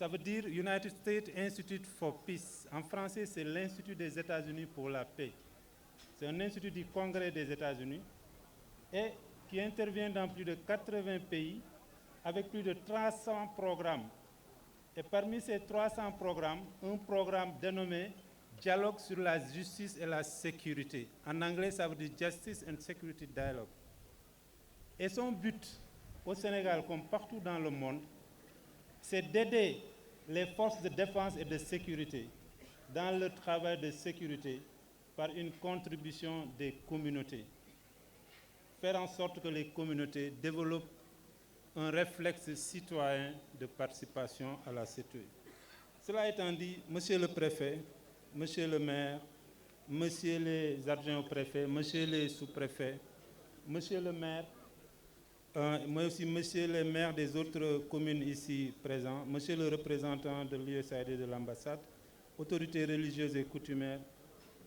Ça veut dire United States Institute for Peace. En français, c'est l'Institut des États-Unis pour la paix. C'est un institut du Congrès des États-Unis et qui intervient dans plus de 80 pays avec plus de 300 programmes. Et parmi ces 300 programmes, un programme dénommé Dialogue sur la justice et la sécurité. En anglais, ça veut dire Justice and Security Dialogue. Et son but au Sénégal, comme partout dans le monde, c'est d'aider les forces de défense et de sécurité dans le travail de sécurité par une contribution des communautés. Faire en sorte que les communautés développent un réflexe citoyen de participation à la sécurité. Cela étant dit, monsieur le préfet, monsieur le maire, monsieur les adjoints au préfet, monsieur les sous-préfets, monsieur le maire, mais aussi monsieur le maire des autres communes ici présents, monsieur le représentant de l'USAID et de l'ambassade, autorités religieuses et coutumières,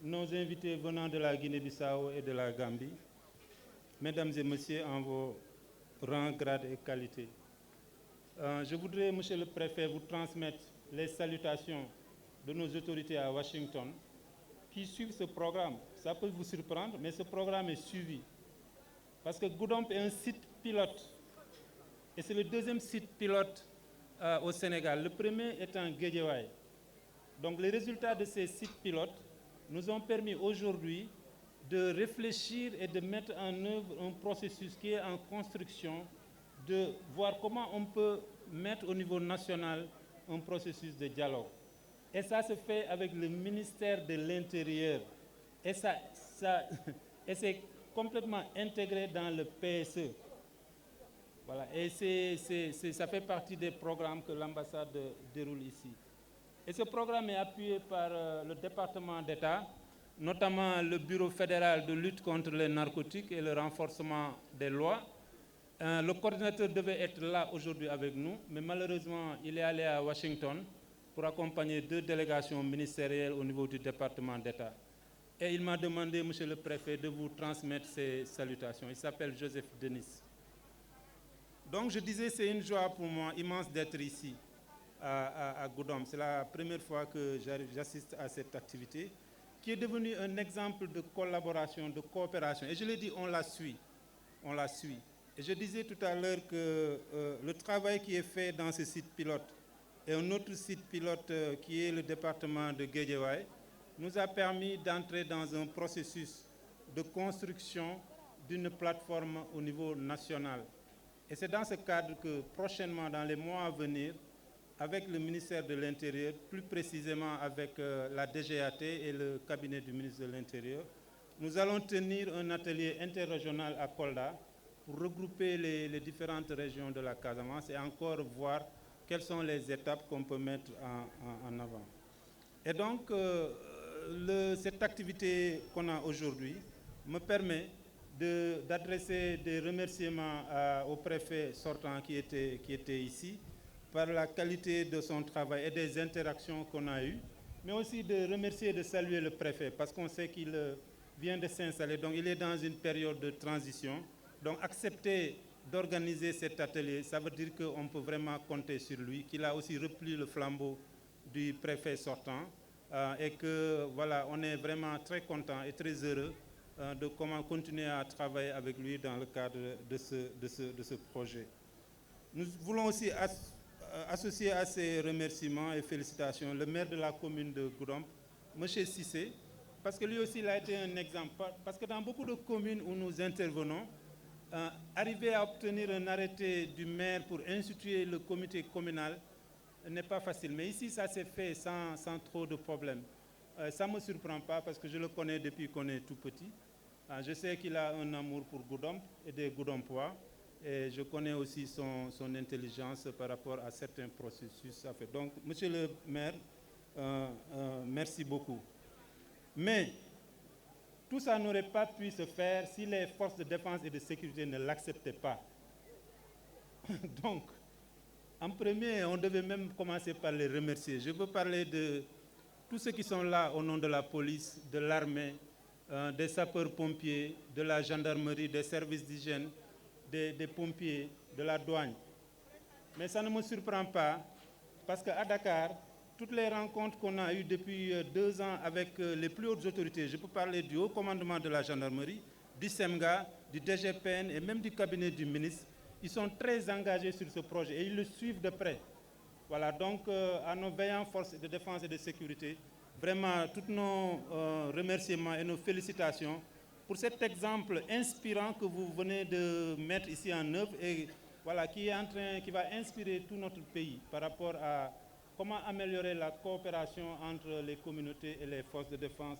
nos invités venant de la Guinée-Bissau et de la Gambie, mesdames et messieurs, en vos rangs, grades et qualités. Je voudrais, monsieur le préfet, vous transmettre les salutations de nos autorités à Washington qui suivent ce programme. Ça peut vous surprendre, mais ce programme est suivi. Parce que Goudomp est un site pilote. Et c'est le deuxième site pilote au Sénégal. Le premier étant Guédiawaye. Donc les résultats de ces sites pilotes nous ont permis aujourd'hui de réfléchir et de mettre en œuvre un processus qui est en construction, de voir comment on peut mettre au niveau national un processus de dialogue. Et ça se fait avec le ministère de l'Intérieur. Et c'est complètement intégré dans le PSE. Voilà. Et ça fait partie des programmes que l'ambassade déroule ici. Et ce programme est appuyé par le département d'État, notamment le Bureau fédéral de lutte contre les narcotiques et le renforcement des lois. Le coordinateur devait être là aujourd'hui avec nous, mais malheureusement, il est allé à Washington pour accompagner 2 délégations ministérielles au niveau du département d'État. Et il m'a demandé, monsieur le préfet, de vous transmettre ses salutations. Il s'appelle Joseph Denis. Donc je disais, c'est une joie pour moi immense d'être ici à Goudomp. C'est la première fois que j'assiste à cette activité qui est devenue un exemple de collaboration, de coopération. Et je l'ai dit, on la suit. On la suit. Et je disais tout à l'heure que le travail qui est fait dans ce site pilote et un autre site pilote qui est le département de Guédiawaye nous a permis d'entrer dans un processus de construction d'une plateforme au niveau national. Et c'est dans ce cadre que prochainement, dans les mois à venir, avec le ministère de l'Intérieur, plus précisément avec la DGAT et le cabinet du ministre de l'Intérieur, nous allons tenir un atelier interrégional à Kolda pour regrouper les différentes régions de la Casamance et encore voir quelles sont les étapes qu'on peut mettre en avant. Et donc, cette activité qu'on a aujourd'hui me permet d'adresser des remerciements au préfet sortant qui était ici par la qualité de son travail et des interactions qu'on a eues, mais aussi de remercier et de saluer le préfet parce qu'on sait qu'il vient de s'installer, donc il est dans une période de transition. Donc accepter d'organiser cet atelier, ça veut dire qu'on peut vraiment compter sur lui, qu'il a aussi repris le flambeau du préfet sortant et que voilà, on est vraiment très content et très heureux de comment continuer à travailler avec lui dans le cadre de ce projet. Nous voulons aussi associer à ces remerciements et félicitations le maire de la commune de Goudomp, M. Cissé, parce que lui aussi il a été un exemple. Parce que dans beaucoup de communes où nous intervenons, arriver à obtenir un arrêté du maire pour instituer le comité communal n'est pas facile. Mais ici, ça s'est fait sans trop de problèmes. Ça ne me surprend pas parce que je le connais depuis qu'on est tout petit. Je sais qu'il a un amour pour Goudomp et des Goudompois. Et je connais aussi son intelligence par rapport à certains processus. Donc, monsieur le maire, merci beaucoup. Mais tout ça n'aurait pas pu se faire si les forces de défense et de sécurité ne l'acceptaient pas. Donc, en premier, on devait même commencer par les remercier. Je veux parler de tous ceux qui sont là au nom de la police, de l'armée, des sapeurs-pompiers, de la gendarmerie, des services d'hygiène, des pompiers, de la douane. Mais ça ne me surprend pas parce qu'à Dakar, toutes les rencontres qu'on a eues depuis 2 ans avec les plus hautes autorités, je peux parler du haut commandement de la gendarmerie, du SEMGA, du DGPN et même du cabinet du ministre, ils sont très engagés sur ce projet et ils le suivent de près. Voilà, donc à nos veillants forces de défense et de sécurité, vraiment tous nos remerciements et nos félicitations pour cet exemple inspirant que vous venez de mettre ici en œuvre et voilà, qui va inspirer tout notre pays par rapport à comment améliorer la coopération entre les communautés et les forces de défense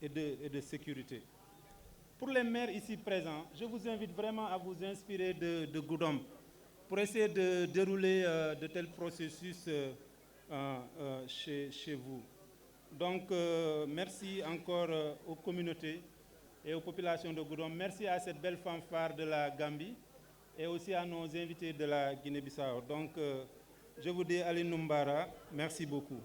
et de sécurité. Pour les maires ici présents, je vous invite vraiment à vous inspirer de Goudomp pour essayer de dérouler de tels processus chez vous. Donc, merci encore aux communautés et aux populations de Goudomp. Merci à cette belle fanfare de la Gambie et aussi à nos invités de la Guinée-Bissau. Donc, je vous dis Ali Numbara, merci beaucoup.